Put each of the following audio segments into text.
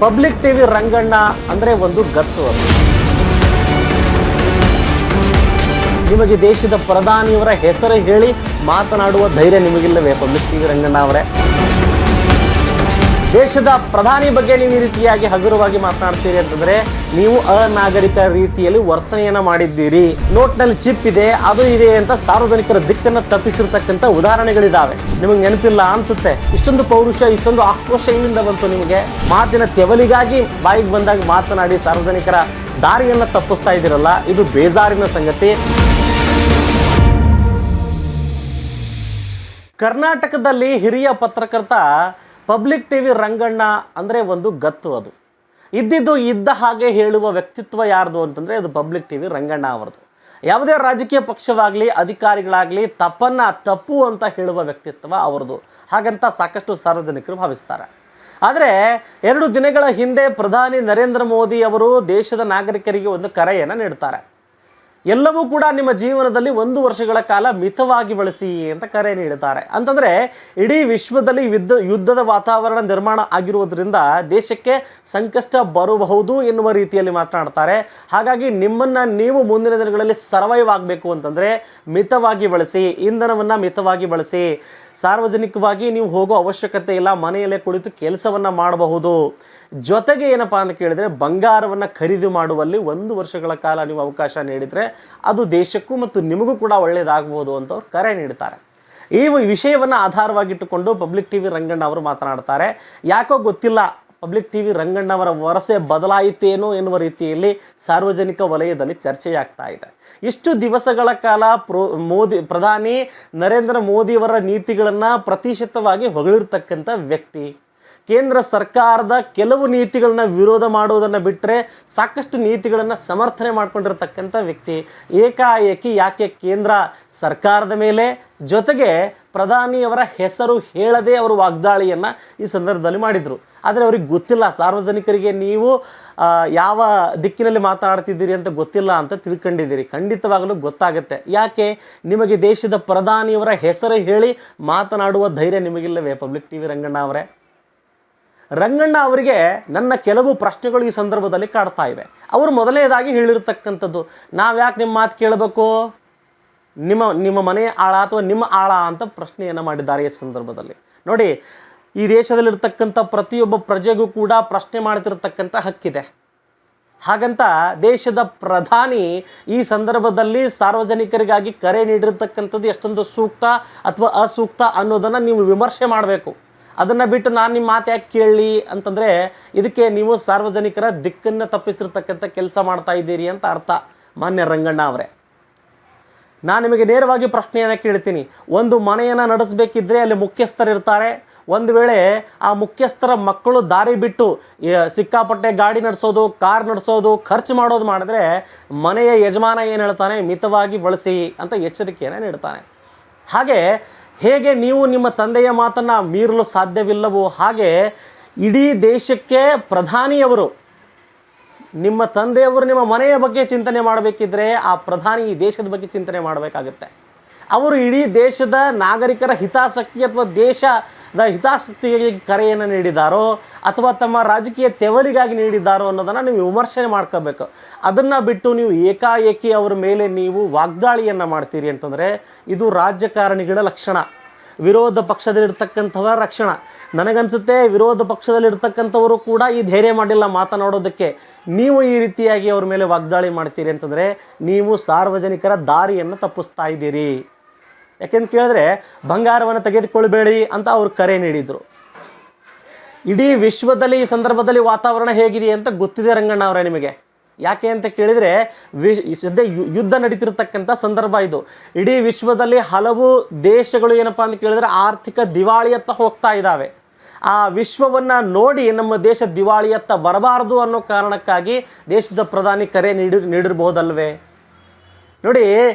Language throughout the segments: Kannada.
ಪಬ್ಲಿಕ್ ಟಿವಿ ರಂಗಣ್ಣ ಅಂದರೆ ಒಂದು ಗತ್ತು ಅದು. ನಿಮಗೆ ದೇಶದ ಪ್ರಧಾನಿಯವರ ಹೆಸರು ಹೇಳಿ ಮಾತನಾಡುವ ಧೈರ್ಯ ನಿಮಗಿಲ್ಲವೇ ಪಬ್ಲಿಕ್ ಟಿವಿ ರಂಗಣ್ಣ ಅವರೇ? ದೇಶದ ಪ್ರಧಾನಿ ಬಗ್ಗೆ ನೀವು ಈ ರೀತಿಯಾಗಿ ಹಗುರವಾಗಿ ಮಾತನಾಡ್ತೀರಿ ಅಂತಂದ್ರೆ ನೀವು ಅನಾಗರಿಕ ರೀತಿಯಲ್ಲಿ ವರ್ತನೆಯನ್ನ ಮಾಡಿದ್ದೀರಿ. ನೋಟ್ನಲ್ಲಿ ಚಿಪ್ ಇದೆ, ಅದು ಇದೆ ಅಂತ ಸಾರ್ವಜನಿಕರ ದಿಕ್ಕನ್ನು ತಪ್ಪಿಸಿರ್ತಕ್ಕಂಥ ಉದಾಹರಣೆಗಳಿದಾವೆ. ನಿಮಗೆ ನೆನಪಿಲ್ಲ ಅನ್ಸುತ್ತೆ. ಇಷ್ಟೊಂದು ಪೌರುಷ, ಇಷ್ಟೊಂದು ಆಕ್ರೋಶ ಎಲ್ಲಿಂದ ಬಂತು ನಿಮಗೆ? ಮಾತಿನ ತೆವಲಿಗಾಗಿ ಬಾಯಿಗೆ ಬಂದಾಗ ಮಾತನಾಡಿ ಸಾರ್ವಜನಿಕರ ದಾರಿಯನ್ನ ತಪ್ಪಿಸ್ತಾ ಇದ್ದೀರಲ್ಲ, ಇದು ಬೇಜಾರಿನ ಸಂಗತಿ. ಕರ್ನಾಟಕದಲ್ಲಿ ಹಿರಿಯ ಪತ್ರಕರ್ತ ಪಬ್ಲಿಕ್ ಟಿವಿ ರಂಗಣ್ಣ ಅಂದರೆ ಒಂದು ಗತ್ತು ಅದು. ಇದ್ದಿದ್ದು ಇದ್ದ ಹಾಗೆ ಹೇಳುವ ವ್ಯಕ್ತಿತ್ವ ಯಾರ್ದು ಅಂತಂದರೆ ಅದು ಪಬ್ಲಿಕ್ ಟಿವಿ ರಂಗಣ್ಣ ಅವರದು. ಯಾವುದೇ ರಾಜಕೀಯ ಪಕ್ಷವಾಗಲಿ ಅಧಿಕಾರಿಗಳಾಗಲಿ ತಪ್ಪು ಅಂತ ಹೇಳುವ ವ್ಯಕ್ತಿತ್ವ ಅವರದು. ಹಾಗಂತ ಸಾಕಷ್ಟು ಸಾರ್ವಜನಿಕರು ಭಾವಿಸ್ತಾರೆ. ಆದರೆ 2 ದಿನಗಳ ಹಿಂದೆ ಪ್ರಧಾನಿ ನರೇಂದ್ರ ಮೋದಿ ಅವರು ದೇಶದ ನಾಗರಿಕರಿಗೆ ಒಂದು ಕರೆಯನ್ನು ನೀಡ್ತಾರೆ. ಎಲ್ಲವೂ ಕೂಡ ನಿಮ್ಮ ಜೀವನದಲ್ಲಿ 1 ವರ್ಷಗಳ ಕಾಲ ಮಿತವಾಗಿ ಬಳಸಿ ಅಂತ ಕರೆ ನೀಡುತ್ತಾರೆ. ಅಂತಂದರೆ ಇಡೀ ವಿಶ್ವದಲ್ಲಿ ಯುದ್ಧದ ವಾತಾವರಣ ನಿರ್ಮಾಣ ಆಗಿರುವುದರಿಂದ ದೇಶಕ್ಕೆ ಸಂಕಷ್ಟ ಬರಬಹುದು ಎನ್ನುವ ರೀತಿಯಲ್ಲಿ ಮಾತನಾಡ್ತಾರೆ. ಹಾಗಾಗಿ ನಿಮ್ಮನ್ನು ನೀವು ಮುಂದಿನ ದಿನಗಳಲ್ಲಿ ಸರ್ವೈವ್ ಆಗಬೇಕು ಅಂತಂದರೆ ಮಿತವಾಗಿ ಬಳಸಿ, ಇಂಧನವನ್ನು ಮಿತವಾಗಿ ಬಳಸಿ, ಸಾರ್ವಜನಿಕವಾಗಿ ನೀವು ಹೋಗೋ ಅವಶ್ಯಕತೆ ಇಲ್ಲ, ಮನೆಯಲ್ಲೇ ಕುಳಿತು ಕೆಲಸವನ್ನು ಮಾಡಬಹುದು. ಜೊತೆಗೆ ಏನಪ್ಪ ಅಂತ ಕೇಳಿದರೆ ಬಂಗಾರವನ್ನು ಖರೀದಿ ಮಾಡುವಲ್ಲಿ 1 ವರ್ಷಗಳ ಕಾಲ ನೀವು ಅವಕಾಶ ನೀಡಿದರೆ ಅದು ದೇಶಕ್ಕೂ ಮತ್ತು ನಿಮಗೂ ಕೂಡ ಒಳ್ಳೆಯದಾಗಬಹುದು ಅಂತ ಅವ್ರು ಕರೆ ನೀಡ್ತಾರೆ. ಈ ವಿಷಯವನ್ನು ಆಧಾರವಾಗಿಟ್ಟುಕೊಂಡು ಪಬ್ಲಿಕ್ ಟಿವಿ ರಂಗಣ್ಣ ಅವರು ಮಾತನಾಡ್ತಾರೆ. ಯಾಕೋ ಗೊತ್ತಿಲ್ಲ, ಪಬ್ಲಿಕ್ ಟಿವಿ ರಂಗಣ್ಣವರ ವರಸೆ ಬದಲಾಯಿತೇನೋ ಎನ್ನುವ ರೀತಿಯಲ್ಲಿ ಸಾರ್ವಜನಿಕ ವಲಯದಲ್ಲಿ ಚರ್ಚೆಯಾಗ್ತಾ ಇದೆ. ಇಷ್ಟು ದಿವಸಗಳ ಕಾಲ ಪ್ರಧಾನಿ ನರೇಂದ್ರ ಮೋದಿಯವರ ನೀತಿಗಳನ್ನು ಪ್ರತಿಶತವಾಗಿ ಹೊಗಳಿರ್ತಕ್ಕಂಥ ವ್ಯಕ್ತಿ, ಕೇಂದ್ರ ಸರ್ಕಾರದ ಕೆಲವು ನೀತಿಗಳನ್ನ ವಿರೋಧ ಮಾಡುವುದನ್ನು ಬಿಟ್ಟರೆ ಸಾಕಷ್ಟು ನೀತಿಗಳನ್ನು ಸಮರ್ಥನೆ ಮಾಡಿಕೊಂಡಿರ್ತಕ್ಕಂಥ ವ್ಯಕ್ತಿ, ಏಕಾಏಕಿ ಯಾಕೆ ಕೇಂದ್ರ ಸರ್ಕಾರದ ಮೇಲೆ ಜೊತೆಗೆ ಪ್ರಧಾನಿಯವರ ಹೆಸರು ಹೇಳದೆ ಅವರು ವಾಗ್ದಾಳಿಯನ್ನು ಈ ಸಂದರ್ಭದಲ್ಲಿ ಮಾಡಿದರು. ಆದರೆ ಅವ್ರಿಗೆ ಗೊತ್ತಿಲ್ಲ, ಸಾರ್ವಜನಿಕರಿಗೆ ನೀವು ಯಾವ ದಿಕ್ಕಿನಲ್ಲಿ ಮಾತನಾಡ್ತಿದ್ದೀರಿ ಅಂತ ಗೊತ್ತಿಲ್ಲ ಅಂತ ತಿಳ್ಕೊಂಡಿದ್ದೀರಿ. ಖಂಡಿತವಾಗಲೂ ಗೊತ್ತಾಗುತ್ತೆ. ಯಾಕೆ? ನಿಮಗೆ ದೇಶದ ಪ್ರಧಾನಿಯವರ ಹೆಸರು ಹೇಳಿ ಮಾತನಾಡುವ ಧೈರ್ಯ ನಿಮಗಿಲ್ಲವೇ ಪಬ್ಲಿಕ್ ಟಿವಿ ರಂಗಣ್ಣ ಅವರೇ? ರಂಗಣ್ಣ ಅವರಿಗೆ ನನ್ನ ಕೆಲವು ಪ್ರಶ್ನೆಗಳು ಈ ಸಂದರ್ಭದಲ್ಲಿ ಕಾಡ್ತಾ ಇವೆ. ಅವರು ಮೊದಲನೇದಾಗಿ ಹೇಳಿರ್ತಕ್ಕಂಥದ್ದು, ನಾವು ಯಾಕೆ ನಿಮ್ಮ ಮಾತು ಕೇಳಬೇಕು, ನಿಮ್ಮ ಮನೆ ಆಳ ಅಥವಾ ನಿಮ್ಮ ಆಳ ಅಂತ ಪ್ರಶ್ನೆಯನ್ನು ಮಾಡಿದ್ದಾರೆ ಈ ಸಂದರ್ಭದಲ್ಲಿ. ನೋಡಿ, ಈ ದೇಶದಲ್ಲಿರ್ತಕ್ಕಂಥ ಪ್ರತಿಯೊಬ್ಬ ಪ್ರಜೆಗೂ ಕೂಡ ಪ್ರಶ್ನೆ ಮಾಡ್ತಿರ್ತಕ್ಕಂಥ ಹಕ್ಕಿದೆ. ಹಾಗಂತ ದೇಶದ ಪ್ರಧಾನಿ ಈ ಸಂದರ್ಭದಲ್ಲಿ ಸಾರ್ವಜನಿಕರಿಗಾಗಿ ಕರೆ ನೀಡಿರ್ತಕ್ಕಂಥದ್ದು ಎಷ್ಟೊಂದು ಸೂಕ್ತ ಅಥವಾ ಅಸೂಕ್ತ ಅನ್ನೋದನ್ನು ನೀವು ವಿಮರ್ಶೆ ಮಾಡಬೇಕು. ಅದನ್ನು ಬಿಟ್ಟು ನಾನು ನಿಮ್ಮ ಮಾತು ಯಾಕೆ ಕೇಳಲಿ ಅಂತಂದರೆ ಇದಕ್ಕೆ ನೀವು ಸಾರ್ವಜನಿಕರ ದಿಕ್ಕನ್ನು ತಪ್ಪಿಸಿರ್ತಕ್ಕಂಥ ಕೆಲಸ ಮಾಡ್ತಾ ಇದ್ದೀರಿ ಅಂತ ಅರ್ಥ. ಮಾನ್ಯ ರಂಗಣ್ಣ ಅವರೇ, ನಾನು ನಿಮಗೆ ನೇರವಾಗಿ ಪ್ರಶ್ನೆಯನ್ನು ಕೇಳ್ತೀನಿ. ಒಂದು ಮನೆಯನ್ನು ನಡೆಸಬೇಕಿದ್ರೆ ಅಲ್ಲಿ ಮುಖ್ಯಸ್ಥರಿರ್ತಾರೆ. ಒಂದು ವೇಳೆ ಆ ಮುಖ್ಯಸ್ಥರ ಮಕ್ಕಳು ದಾರಿ ಬಿಟ್ಟು ಸಿಕ್ಕಾಪಟ್ಟೆ ಗಾಡಿ ನಡೆಸೋದು, ಕಾರ್ ನಡೆಸೋದು, ಖರ್ಚು ಮಾಡೋದು ಮಾಡಿದ್ರೆ ಮನೆಯ ಯಜಮಾನ ಏನು ಹೇಳ್ತಾನೆ, ಮಿತವಾಗಿ ಬಳಸಿ ಅಂತ ಎಚ್ಚರಿಕೆಯನ್ನು ನೀಡ್ತಾನೆ. ಹಾಗೆ ಹೇಗೆ ನೀವು ನಿಮ್ಮ ತಂದೆಯ ಮಾತನ್ನು ಮೀರಲು ಸಾಧ್ಯವಿಲ್ಲವೋ ಹಾಗೆ ಇಡೀ ದೇಶಕ್ಕೆ ಪ್ರಧಾನಿಯವರು, ನಿಮ್ಮ ತಂದೆಯವರು ನಿಮ್ಮ ಮನೆಯ ಬಗ್ಗೆ ಚಿಂತನೆ ಮಾಡಬೇಕಿದ್ರೆ ಆ ಪ್ರಧಾನಿ ಈ ದೇಶದ ಬಗ್ಗೆ ಚಿಂತನೆ ಮಾಡಬೇಕಾಗುತ್ತೆ. ಅವರು ಇಡೀ ದೇಶದ ನಾಗರಿಕರ ಹಿತಾಸಕ್ತಿ ಅಥವಾ ದೇಶದ ಹಿತಾಸಕ್ತಿಗೆ ಕರೆಯನ್ನು ನೀಡಿದ್ದಾರೋ ಅಥವಾ ತಮ್ಮ ರಾಜಕೀಯ ತೆವಲಿಗಾಗಿ ನೀಡಿದ್ದಾರೋ ಅನ್ನೋದನ್ನು ನೀವು ವಿಮರ್ಶೆ ಮಾಡ್ಕೋಬೇಕು. ಅದನ್ನು ಬಿಟ್ಟು ನೀವು ಏಕಾಏಕಿ ಅವರ ಮೇಲೆ ನೀವು ವಾಗ್ದಾಳಿಯನ್ನು ಮಾಡ್ತೀರಿ ಅಂತಂದರೆ ಇದು ರಾಜಕಾರಣಿಗಳ ಲಕ್ಷಣ, ವಿರೋಧ ಪಕ್ಷದಲ್ಲಿರ್ತಕ್ಕಂಥವರ ಲಕ್ಷಣ. ನನಗನ್ಸುತ್ತೆ ವಿರೋಧ ಪಕ್ಷದಲ್ಲಿರ್ತಕ್ಕಂಥವರು ಕೂಡ ಈ ಧೈರ್ಯ ಮಾಡಿಲ್ಲ ಮಾತನಾಡೋದಕ್ಕೆ. ನೀವು ಈ ರೀತಿಯಾಗಿ ಅವ್ರ ಮೇಲೆ ವಾಗ್ದಾಳಿ ಮಾಡ್ತೀರಿ ಅಂತಂದರೆ ನೀವು ಸಾರ್ವಜನಿಕರ ದಾರಿಯನ್ನು ತಪ್ಪಿಸ್ತಾ ಇದ್ದೀರಿ. ಯಾಕೆಂತ ಕೇಳಿದ್ರೆ ಬಂಗಾರವನ್ನು ತೆಗೆದುಕೊಳ್ಬೇಡಿ ಅಂತ ಅವ್ರು ಕರೆ ನೀಡಿದರು. ಇಡೀ ವಿಶ್ವದಲ್ಲಿ ಈ ಸಂದರ್ಭದಲ್ಲಿ ವಾತಾವರಣ ಹೇಗಿದೆ ಅಂತ ಗೊತ್ತಿದೆ ರಂಗಣ್ಣ ಅವರೇ ನಿಮಗೆ. ಯಾಕೆ ಅಂತ ಕೇಳಿದರೆ ಸದ್ಯ ಯುದ್ಧ ನಡೀತಿರ್ತಕ್ಕಂಥ ಸಂದರ್ಭ ಇದು. ಇಡೀ ವಿಶ್ವದಲ್ಲಿ ಹಲವು ದೇಶಗಳು ಏನಪ್ಪ ಅಂತ ಕೇಳಿದರೆ ಆರ್ಥಿಕ ದಿವಾಳಿಯತ್ತ ಹೋಗ್ತಾ ಇದ್ದಾವೆ. ಆ ವಿಶ್ವವನ್ನು ನೋಡಿ ನಮ್ಮ ದೇಶ ದಿವಾಳಿಯತ್ತ ಬರಬಾರದು ಅನ್ನೋ ಕಾರಣಕ್ಕಾಗಿ ದೇಶದ ಪ್ರಧಾನಿ ಕರೆ ನೀಡಿರಬಹುದಲ್ವೇ? ನೋಡಿ,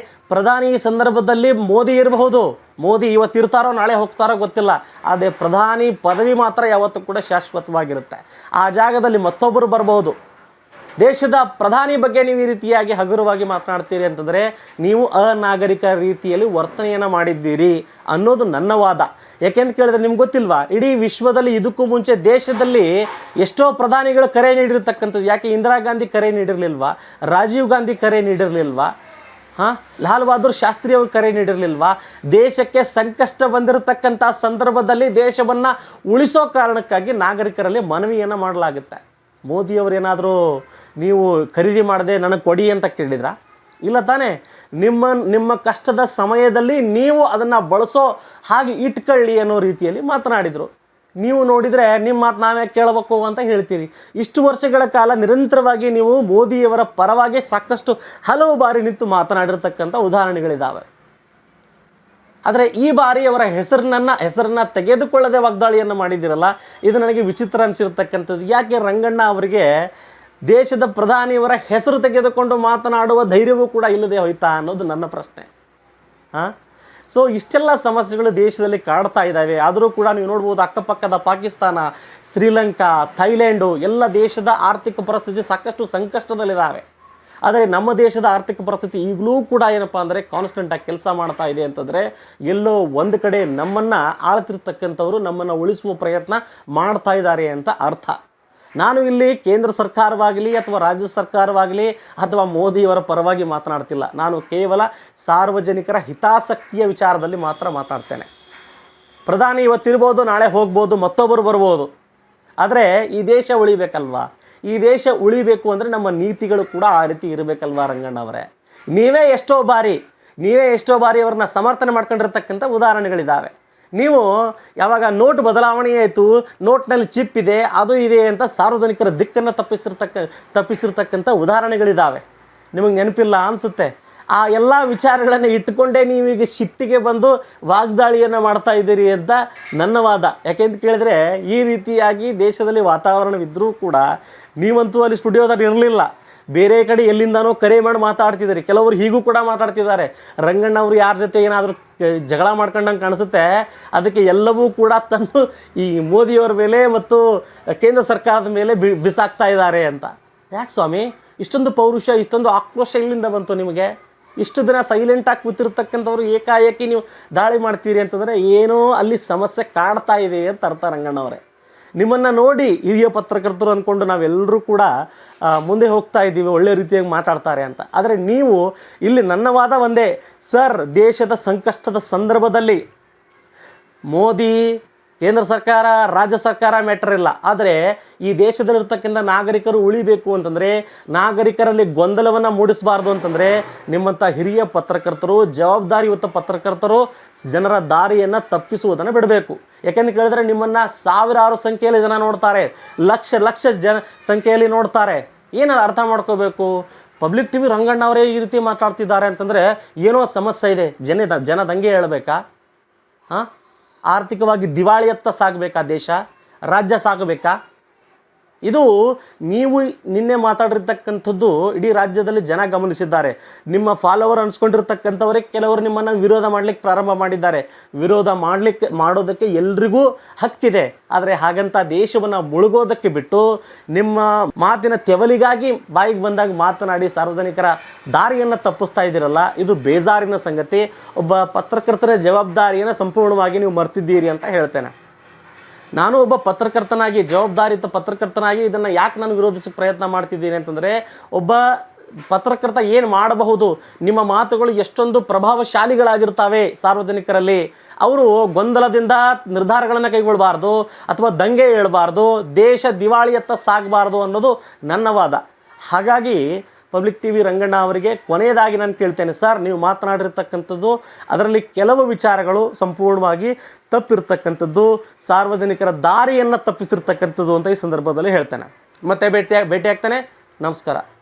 ಪ್ರಧಾನಿ ಈ ಸಂದರ್ಭದಲ್ಲಿ ಮೋದಿ ಇರಬಹುದು. ಮೋದಿ ಇವತ್ತು ಇರ್ತಾರೋ ನಾಳೆ ಹೋಗ್ತಾರೋ ಗೊತ್ತಿಲ್ಲ. ಆದರೆ ಪ್ರಧಾನಿ ಪದವಿ ಮಾತ್ರ ಯಾವತ್ತೂ ಕೂಡ ಶಾಶ್ವತವಾಗಿರುತ್ತೆ. ಆ ಜಾಗದಲ್ಲಿ ಮತ್ತೊಬ್ಬರು ಬರಬಹುದು. ದೇಶದ ಪ್ರಧಾನಿ ಬಗ್ಗೆ ನೀವು ಈ ರೀತಿಯಾಗಿ ಹಗುರವಾಗಿ ಮಾತನಾಡ್ತೀರಿ ಅಂತಂದರೆ ನೀವು ಅನಾಗರಿಕ ರೀತಿಯಲ್ಲಿ ವರ್ತನೆಯನ್ನು ಮಾಡಿದ್ದೀರಿ ಅನ್ನೋದು ನನ್ನ ವಾದ. ಯಾಕೆಂತ ಕೇಳಿದ್ರೆ ನಿಮ್ಗೆ ಗೊತ್ತಿಲ್ವಾ, ಇಡೀ ವಿಶ್ವದಲ್ಲಿ ಇದಕ್ಕೂ ಮುಂಚೆ ದೇಶದಲ್ಲಿ ಎಷ್ಟೋ ಪ್ರಧಾನಿಗಳು ಕರೆ ನೀಡಿರ್ತಕ್ಕಂಥದ್ದು. ಯಾಕೆ ಇಂದಿರಾ ಗಾಂಧಿ ಕರೆ ನೀಡಿರಲಿಲ್ವಾ? ರಾಜೀವ್ ಗಾಂಧಿ ಕರೆ ನೀಡಿರಲಿಲ್ವಾ? ಲಾಲ್ ಬಹದ್ದೂರ್ ಶಾಸ್ತ್ರಿ ಅವರು ಕರೆ ನೀಡಿರಲಿಲ್ವಾ? ದೇಶಕ್ಕೆ ಸಂಕಷ್ಟ ಬಂದಿರತಕ್ಕಂಥ ಸಂದರ್ಭದಲ್ಲಿ ದೇಶವನ್ನು ಉಳಿಸೋ ಕಾರಣಕ್ಕಾಗಿ ನಾಗರಿಕರಲ್ಲಿ ಮನವಿಯನ್ನು ಮಾಡಲಾಗುತ್ತೆ. ಮೋದಿಯವರೇನಾದರೂ ನೀವು ಖರೀದಿ ಮಾಡದೆ ನನಗೆ ಕೊಡಿ ಅಂತ ಕೇಳಿದ್ರಾ? ಇಲ್ಲ ತಾನೇ. ನಿಮ್ಮ ಕಷ್ಟದ ಸಮಯದಲ್ಲಿ ನೀವು ಅದನ್ನು ಬಳಸೋ ಹಾಗೆ ಇಟ್ಕೊಳ್ಳಿ ಅನ್ನೋ ರೀತಿಯಲ್ಲಿ ಮಾತನಾಡಿದರು. ನೀವು ನೋಡಿದರೆ ನಿಮ್ಮ ಮಾತು ನಾವೇ ಕೇಳಬೇಕು ಅಂತ ಹೇಳ್ತೀರಿ. ಇಷ್ಟು ವರ್ಷಗಳ ಕಾಲ ನಿರಂತರವಾಗಿ ನೀವು ಮೋದಿಯವರ ಪರವಾಗಿ ಸಾಕಷ್ಟು ಹಲವು ಬಾರಿ ನಿಂತು ಮಾತನಾಡಿರ್ತಕ್ಕಂಥ ಉದಾಹರಣೆಗಳಿದ್ದಾವೆ. ಆದರೆ ಈ ಬಾರಿ ಅವರ ಹೆಸರನ್ನು ತೆಗೆದುಕೊಳ್ಳದೆ ವಾಗ್ದಾಳಿಯನ್ನು ಮಾಡಿದ್ದೀರಲ್ಲ, ಇದು ನನಗೆ ವಿಚಿತ್ರ ಅನಿಸಿರ್ತಕ್ಕಂಥದ್ದು. ಯಾಕೆ ರಂಗಣ್ಣ ಅವರಿಗೆ ದೇಶದ ಪ್ರಧಾನಿಯವರ ಹೆಸರು ತೆಗೆದುಕೊಂಡು ಮಾತನಾಡುವ ಧೈರ್ಯವೂ ಕೂಡ ಇಲ್ಲದೆ ಹೋಯ್ತಾ ಅನ್ನೋದು ನನ್ನ ಪ್ರಶ್ನೆ. ಸೊ ಇಷ್ಟೆಲ್ಲ ಸಮಸ್ಯೆಗಳು ದೇಶದಲ್ಲಿ ಕಾಡ್ತಾ ಇದ್ದಾವೆ. ಆದರೂ ಕೂಡ ನೀವು ನೋಡ್ಬೋದು, ಅಕ್ಕಪಕ್ಕದ ಪಾಕಿಸ್ತಾನ, ಶ್ರೀಲಂಕಾ, ಥೈಲ್ಯಾಂಡು ಎಲ್ಲ ದೇಶದ ಆರ್ಥಿಕ ಪರಿಸ್ಥಿತಿ ಸಾಕಷ್ಟು ಸಂಕಷ್ಟದಲ್ಲಿದ್ದಾವೆ. ಆದರೆ ನಮ್ಮ ದೇಶದ ಆರ್ಥಿಕ ಪರಿಸ್ಥಿತಿ ಈಗಲೂ ಕೂಡ ಏನಪ್ಪ ಅಂದರೆ ಕಾನ್ಸ್ಟೆಂಟಾಗಿ ಕೆಲಸ ಮಾಡ್ತಾ ಇದೆ ಅಂತಂದರೆ, ಎಲ್ಲೋ ಒಂದು ಕಡೆ ನಮ್ಮನ್ನು ಆಳ್ತಿರ್ತಕ್ಕಂಥವರು ನಮ್ಮನ್ನು ಉಳಿಸುವ ಪ್ರಯತ್ನ ಮಾಡ್ತಾ ಇದ್ದಾರೆ ಅಂತ ಅರ್ಥ. ನಾನು ಇಲ್ಲಿ ಕೇಂದ್ರ ಸರ್ಕಾರವಾಗಲಿ ಅಥವಾ ರಾಜ್ಯ ಸರ್ಕಾರವಾಗಲಿ ಅಥವಾ ಮೋದಿಯವರ ಪರವಾಗಿ ಮಾತನಾಡ್ತಿಲ್ಲ. ನಾನು ಕೇವಲ ಸಾರ್ವಜನಿಕರ ಹಿತಾಸಕ್ತಿಯ ವಿಚಾರದಲ್ಲಿ ಮಾತ್ರ ಮಾತಾಡ್ತೇನೆ. ಪ್ರಧಾನಿ ಇವತ್ತಿರ್ಬೋದು, ನಾಳೆ ಹೋಗ್ಬೋದು, ಮತ್ತೊಬ್ಬರು ಬರ್ಬೋದು. ಆದರೆ ಈ ದೇಶ ಉಳಿಬೇಕಲ್ವಾ? ಈ ದೇಶ ಉಳಿಬೇಕು ಅಂದರೆ ನಮ್ಮ ನೀತಿಗಳು ಕೂಡ ಆ ರೀತಿ ಇರಬೇಕಲ್ವಾ ರಂಗಣ್ಣವರೇ? ನೀವೇ ಎಷ್ಟೋ ಬಾರಿ ಅವ್ರನ್ನ ಸಮರ್ಥನೆ ಮಾಡ್ಕೊಂಡಿರ್ತಕ್ಕಂಥ ಉದಾಹರಣೆಗಳಿದ್ದಾವೆ. ನೀವು ಯಾವಾಗ ನೋಟ್ ಬದಲಾವಣೆ ಆಯಿತು, ನೋಟ್ನಲ್ಲಿ ಚಿಪ್ ಇದೆ, ಅದು ಇದೆ ಅಂತ ಸಾರ್ವಜನಿಕರ ದಿಕ್ಕನ್ನು ತಪ್ಪಿಸಿರ್ತಕ್ಕಂಥ ಉದಾಹರಣೆಗಳಿದ್ದಾವೆ. ನಿಮಗೆ ನೆನಪಿಲ್ಲ ಅನಿಸುತ್ತೆ. ಆ ಎಲ್ಲ ವಿಚಾರಗಳನ್ನು ಇಟ್ಟುಕೊಂಡೇ ನೀವೀಗ ಶಿಫ್ಟಿಗೆ ಬಂದು ವಾಗ್ದಾಳಿಯನ್ನು ಮಾಡ್ತಾ ಇದ್ದೀರಿ ಅಂತ ನನ್ನ ವಾದ. ಯಾಕೆಂತ ಕೇಳಿದ್ರೆ, ಈ ರೀತಿಯಾಗಿ ದೇಶದಲ್ಲಿ ವಾತಾವರಣವಿದ್ದರೂ ಕೂಡ ನೀವಂತೂ ಅಲ್ಲಿ ಸ್ಟುಡಿಯೋದಲ್ಲಿ ಇರಲಿಲ್ಲ. ಬೇರೆ ಕಡೆ ಎಲ್ಲಿಂದನೋ ಕರೆ ಮಾಡಿ ಮಾತಾಡ್ತಿದ್ದಾರೆ. ಕೆಲವರು ಹೀಗೂ ಕೂಡ ಮಾತಾಡ್ತಿದ್ದಾರೆ. ರಂಗಣ್ಣವರು ಯಾರ ಜೊತೆ ಏನಾದರೂ ಜಗಳ ಮಾಡ್ಕೊಂಡಂಗೆ ಕಾಣಿಸುತ್ತೆ. ಅದಕ್ಕೆ ಎಲ್ಲವೂ ಕೂಡ ತಂದು ಈ ಮೋದಿಯವರ ಮೇಲೆ ಮತ್ತು ಕೇಂದ್ರ ಸರ್ಕಾರದ ಮೇಲೆ ಬಿಸಾಕ್ತಾ ಇದ್ದಾರೆ ಅಂತ. ಯಾಕೆ ಸ್ವಾಮಿ ಇಷ್ಟೊಂದು ಪೌರುಷ, ಇಷ್ಟೊಂದು ಆಕ್ರೋಶ ಎಲ್ಲಿಂದ ಬಂತು ನಿಮಗೆ? ಇಷ್ಟು ದಿನ ಸೈಲೆಂಟಾಗಿ ಕೂತಿರ್ತಕ್ಕಂಥವ್ರು ಏಕಾಏಕಿ ನೀವು ದಾಳಿ ಮಾಡ್ತೀರಿ ಅಂತಂದರೆ ಏನೋ ಅಲ್ಲಿ ಸಮಸ್ಯೆ ಕಾಡ್ತಾ ಇದೆ ಅಂತ ಅರ್ಥ ರಂಗಣ್ಣವರೇ. ನಿಮ್ಮನ್ನು ನೋಡಿ ಹಿರಿಯ ಪತ್ರಕರ್ತರು ಅಂದ್ಕೊಂಡು ನಾವೆಲ್ಲರೂ ಕೂಡ ಮುಂದೆ ಹೋಗ್ತಾ ಇದ್ದೀವಿ, ಒಳ್ಳೆ ರೀತಿಯಾಗಿ ಮಾತಾಡ್ತಾರೆ ಅಂತ. ಆದರೆ ನೀವು ಇಲ್ಲಿ ನನ್ನ ವಾದ ಒಂದೇ ಸರ್, ದೇಶದ ಸಂಕಷ್ಟದ ಸಂದರ್ಭದಲ್ಲಿ ಮೋದಿ, ಕೇಂದ್ರ ಸರ್ಕಾರ, ರಾಜ್ಯ ಸರ್ಕಾರ ಮ್ಯಾಟರ್ ಇಲ್ಲ. ಆದರೆ ಈ ದೇಶದಲ್ಲಿರ್ತಕ್ಕಂಥ ನಾಗರಿಕರು ಉಳಿಬೇಕು ಅಂತಂದರೆ, ನಾಗರಿಕರಲ್ಲಿ ಗೊಂದಲವನ್ನು ಮೂಡಿಸಬಾರ್ದು ಅಂತಂದರೆ, ನಿಮ್ಮಂಥ ಹಿರಿಯ ಪತ್ರಕರ್ತರು, ಜವಾಬ್ದಾರಿಯುತ ಪತ್ರಕರ್ತರು ಜನರ ದಾರಿಯನ್ನು ತಪ್ಪಿಸುವುದನ್ನು ಬಿಡಬೇಕು. ಯಾಕೆಂದು ಕೇಳಿದ್ರೆ ನಿಮ್ಮನ್ನು ಸಾವಿರಾರು ಸಂಖ್ಯೆಯಲ್ಲಿ ಜನ ನೋಡ್ತಾರೆ, ಲಕ್ಷ ಸಂಖ್ಯೆಯಲ್ಲಿ ನೋಡ್ತಾರೆ. ಏನು ಅರ್ಥ ಮಾಡ್ಕೋಬೇಕು? ಪಬ್ಲಿಕ್ ಟಿವಿ ರಂಗಣ್ಣ ಅವರೇ ಈ ರೀತಿ ಮಾತಾಡ್ತಿದ್ದಾರೆ ಅಂತಂದರೆ ಏನೋ ಸಮಸ್ಯೆ ಇದೆ. ಜನ ದಂಗೆ ಹೇಳಬೇಕಾ? ಆರ್ಥಿಕವಾಗಿ ದಿವಾಳಿಯತ್ತ ಸಾಗಬೇಕಾ ದೇಶ? ರಾಜ್ಯ ಸಾಗಬೇಕಾ? ಇದು ನೀವು ನಿನ್ನೆ ಮಾತಾಡಿರ್ತಕ್ಕಂಥದ್ದು ಇಡೀ ರಾಜ್ಯದಲ್ಲಿ ಜನ ಗಮನಿಸಿದ್ದಾರೆ. ನಿಮ್ಮ ಫಾಲೋವರ್ ಅನ್ಸ್ಕೊಂಡಿರ್ತಕ್ಕಂಥವರೇ ಕೆಲವರು ನಿಮ್ಮನ್ನು ವಿರೋಧ ಮಾಡಲಿಕ್ಕೆ ಪ್ರಾರಂಭ ಮಾಡಿದ್ದಾರೆ. ವಿರೋಧ ಮಾಡೋದಕ್ಕೆ ಎಲ್ರಿಗೂ ಹಕ್ಕಿದೆ. ಆದರೆ ಹಾಗಂತ ದೇಶವನ್ನು ಮುಳುಗೋದಕ್ಕೆ ಬಿಟ್ಟು ನಿಮ್ಮ ಮಾತಿನ ತೆವಲಿಗಾಗಿ ಬಾಯಿಗೆ ಬಂದಾಗ ಮಾತನಾಡಿ ಸಾರ್ವಜನಿಕರ ದಾರಿಯನ್ನು ತಪ್ಪಿಸ್ತಾ ಇದ್ದೀರಲ್ಲ, ಇದು ಬೇಜಾರಿನ ಸಂಗತಿ. ಒಬ್ಬ ಪತ್ರಕರ್ತರ ಜವಾಬ್ದಾರಿಯನ್ನು ಸಂಪೂರ್ಣವಾಗಿ ನೀವು ಮರ್ತಿದ್ದೀರಿ ಅಂತ ಹೇಳ್ತೇನೆ. ನಾನು ಒಬ್ಬ ಪತ್ರಕರ್ತನಾಗಿ, ಜವಾಬ್ದಾರಿಯುತ ಪತ್ರಕರ್ತನಾಗಿ ಇದನ್ನು ಯಾಕೆ ನಾನು ವಿರೋಧಿಸೋಕ್ಕೆ ಪ್ರಯತ್ನ ಮಾಡ್ತಿದ್ದೀನಿ ಅಂತಂದರೆ, ಒಬ್ಬ ಪತ್ರಕರ್ತ ಏನು ಮಾಡಬಹುದು? ನಿಮ್ಮ ಮಾತುಗಳು ಎಷ್ಟೊಂದು ಪ್ರಭಾವಶಾಲಿಗಳಾಗಿರ್ತವೆ ಸಾರ್ವಜನಿಕರಲ್ಲಿ. ಅವರು ಗೊಂದಲದಿಂದ ನಿರ್ಧಾರಗಳನ್ನು ಕೈಗೊಳ್ಳಬಾರ್ದು ಅಥವಾ ದಂಗೆ ಏಳಬಾರ್ದು, ದೇಶ ದಿವಾಳಿಯತ್ತ ಸಾಗಬಾರ್ದು ಅನ್ನೋದು ನನ್ನ ವಾದ. ಹಾಗಾಗಿ ಪಬ್ಲಿಕ್ ಟಿವಿ ರಂಗಣ್ಣ ಅವರಿಗೆ ಕೊನೆಯದಾಗಿ ನಾನು ಕೇಳ್ತೇನೆ, ಸರ್, ನೀವು ಮಾತನಾಡಿರ್ತಕ್ಕಂಥದ್ದು ಅದರಲ್ಲಿ ಕೆಲವು ವಿಚಾರಗಳು ಸಂಪೂರ್ಣವಾಗಿ ತಪ್ಪಿರ್ತಕ್ಕಂಥದ್ದು, ಸಾರ್ವಜನಿಕರ ದಾರಿಯನ್ನು ತಪ್ಪಿಸಿರ್ತಕ್ಕಂಥದ್ದು ಅಂತ ಈ ಸಂದರ್ಭದಲ್ಲಿ ಹೇಳ್ತೇನೆ. ಮತ್ತೆ ಭೇಟಿ ಆಗ್ತಾನೆ. ನಮಸ್ಕಾರ.